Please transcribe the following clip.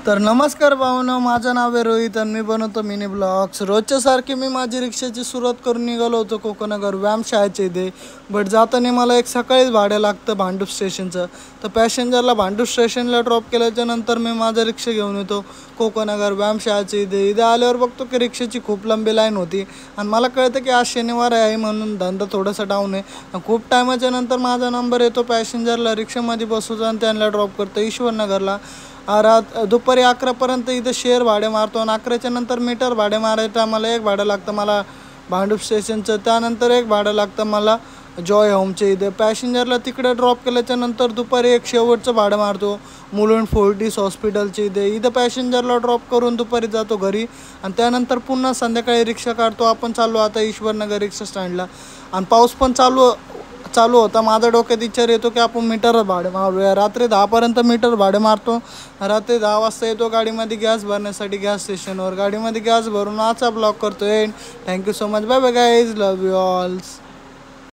तर नमस्कार भावनो, माझं नाव आहे रोहित आणि मी बनवतो मिनी ब्लॉग्स। रोजच्या सारखी मी माझी रिक्षाची सुरुवात करून निघालो होतो कोकणनगर व्यायामशाळेच्या इथे। बट जाताना मला एक सकाळीच भाडं लागतं भांडूप स्टेशनचं। तर पॅसेंजरला भांडूप स्टेशनला ड्रॉप केल्याच्या नंतर मी माझं रिक्षा घेऊन येतो कोकणनगर व्यायामशाळेच्या इथे आल्यावर बघतो की रिक्षाची खूप लांबी लाईन होती आणि मला कळतं की आज शनिवार आहे म्हणून धंदा थोडासा डाऊन आहे। खूप टायमाच्या नंतर माझा नंबर येतो, पॅसेंजरला रिक्षामध्ये बसवतो आणि त्यांना ड्रॉप करतो ईश्वरनगरला। दुपारी 11पर्यंत इथं शेअर भाडे मारतो आणि 11च्या नंतर मीटर भाडे मारायचं मला एक भाडं लागतं मला भांडूप स्टेशनचं। त्यानंतर एक भाडं लागतं मला जॉय होमचे इथे। पॅसेंजरला तिकडे ड्रॉप केल्याच्या नंतर दुपारी एक शेवटचं भाडं मारतो मुलुंड फोर्टिस हॉस्पिटलचे इथं पॅसेंजरला ड्रॉप करून दुपारी जातो घरी आणि त्यानंतर पुन्हा संध्याकाळी रिक्षा काढतो। आपण चालू आता ईश्वरनगर रिक्षा स्टँडला आणि पाऊस पण चालू होता। माझ्या डोक्यात विचार येतो की आपण मीटर भाडे मारूया। रात्री 10पर्यंत मीटर भाडे मारतो, रात्री 10 वाजता येतो गाडीमध्ये गॅस भरण्यासाठी गॅस स्टेशनवर। गाडीमध्ये गॅस भरून आजचा ब्लॉग करतो end. Thank you so much, bye bye guys, love you ऑल्स।